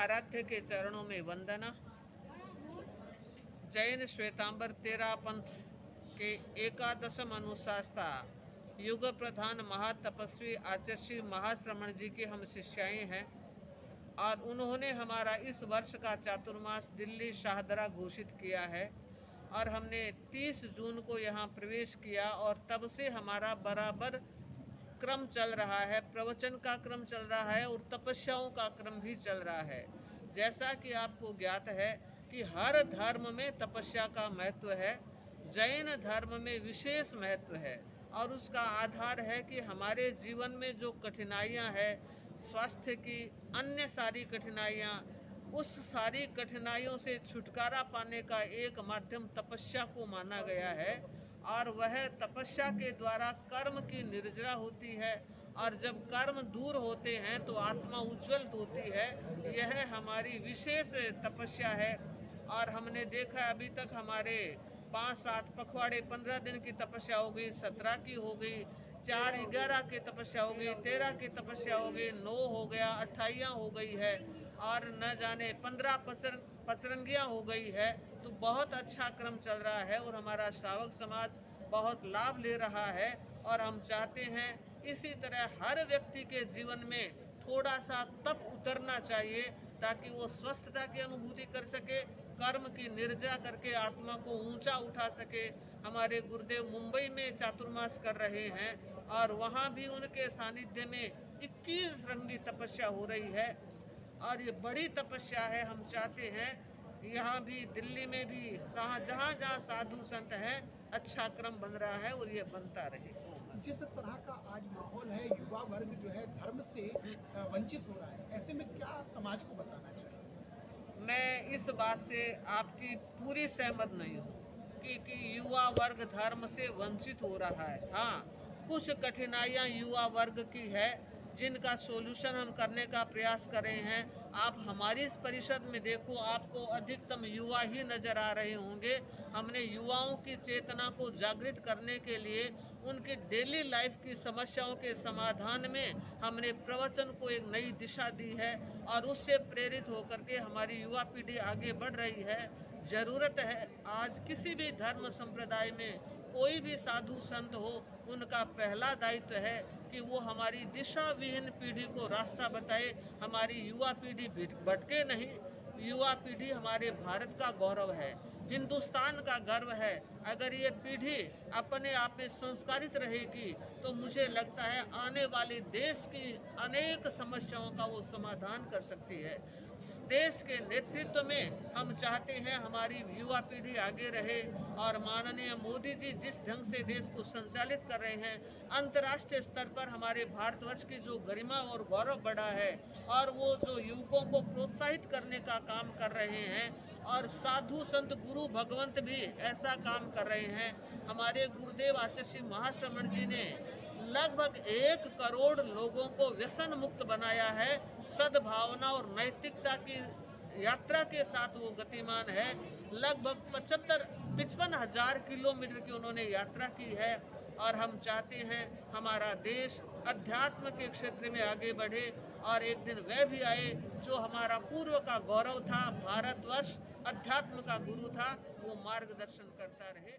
आराध्य के चरणों में वंदना। जैन श्वेतांबर तेरा पंथ के एकादशम अनुशास्ता युग प्रधान महातपस्वी आचार्य महाश्रमण जी के हम शिष्याएं हैं और उन्होंने हमारा इस वर्ष का चातुर्मास दिल्ली शाहदरा घोषित किया है और हमने 30 जून को यहाँ प्रवेश किया और तब से हमारा बराबर क्रम चल रहा है, प्रवचन का क्रम चल रहा है और तपस्याओं का क्रम भी चल रहा है। जैसा कि आपको ज्ञात है कि हर धर्म में तपस्या का महत्व है, जैन धर्म में विशेष महत्व है और उसका आधार है कि हमारे जीवन में जो कठिनाइयां हैं, स्वास्थ्य की अन्य सारी कठिनाइयां, उस सारी कठिनाइयों से छुटकारा पाने का एक माध्यम तपस्या को माना गया है और वह तपस्या के द्वारा कर्म की निर्जरा होती है और जब कर्म दूर होते हैं तो आत्मा उज्जवल होती है। यह हमारी विशेष तपस्या है और हमने देखा अभी तक हमारे 5-7 पखवाड़े 15 दिन की तपस्या हो गई, 17 की हो गई, 4-11 की तपस्या हो गई, 13 की तपस्या हो गई, 9 हो गया, 28 हो गई है और न जाने 15 पचरंगियाँ हो गई है। तो बहुत अच्छा क्रम चल रहा है और हमारा श्रावक समाज बहुत लाभ ले रहा है और हम चाहते हैं इसी तरह हर व्यक्ति के जीवन में थोड़ा सा तप उतरना चाहिए ताकि वो स्वस्थता की अनुभूति कर सके, कर्म की निर्जरा करके आत्मा को ऊंचा उठा सके। हमारे गुरुदेव मुंबई में चातुर्मास कर रहे हैं और वहाँ भी उनके सानिध्य में 21 रंगी तपस्या हो रही है और ये बड़ी तपस्या है। हम चाहते हैं यहाँ भी दिल्ली में भी जहाँ जहाँ साधु संत हैं अच्छा क्रम बन रहा है और ये बनता रहे। जिस तरह का आज माहौल है, युवा वर्ग जो है धर्म से वंचित हो रहा है, ऐसे में क्या समाज को बताना चाहिए? मैं इस बात से आपकी पूरी सहमत नहीं हूँ कि युवा वर्ग धर्म से वंचित हो रहा है। हाँ, कुछ कठिनाइयाँ युवा वर्ग की है जिनका सोल्यूशन हम करने का प्रयास कर रहे हैं। आप हमारी इस परिषद में देखो, आपको अधिकतम युवा ही नजर आ रहे होंगे। हमने युवाओं की चेतना को जागृत करने के लिए उनकी डेली लाइफ की समस्याओं के समाधान में हमने प्रवचन को एक नई दिशा दी है और उससे प्रेरित होकर के हमारी युवा पीढ़ी आगे बढ़ रही है। जरूरत है आज किसी भी धर्म संप्रदाय में कोई भी साधु संत हो, उनका पहला दायित्व है कि वो हमारी दिशा विहीन पीढ़ी को रास्ता बताए, हमारी युवा पीढ़ी भटके नहीं। युवा पीढ़ी हमारे भारत का गौरव है, हिंदुस्तान का गर्व है। अगर ये पीढ़ी अपने आप में संस्कारित रहेगी तो मुझे लगता है आने वाले देश की अनेक समस्याओं का वो समाधान कर सकती है। देश के नेतृत्व में हम चाहते हैं हमारी युवा पीढ़ी आगे रहे और माननीय मोदी जी जिस ढंग से देश को संचालित कर रहे हैं, अंतर्राष्ट्रीय स्तर पर हमारे भारतवर्ष की जो गरिमा और गौरव बढ़ा है और वो जो युवकों को प्रोत्साहित करने का काम कर रहे हैं और साधु संत गुरु भगवंत भी ऐसा काम कर रहे हैं। हमारे गुरुदेव आचार्य महाश्रमण जी ने लगभग 1 करोड़ लोगों को व्यसन मुक्त बनाया है। सद्भावना और नैतिकता की यात्रा के साथ वो गतिमान है। लगभग 55,000 किलोमीटर की उन्होंने यात्रा की है और हम चाहते हैं हमारा देश अध्यात्म के क्षेत्र में आगे बढ़े और एक दिन वह भी आए जो हमारा पूर्व का गौरव था। भारतवर्ष अध्यात्म का गुरु था, वो मार्गदर्शन करता रहे।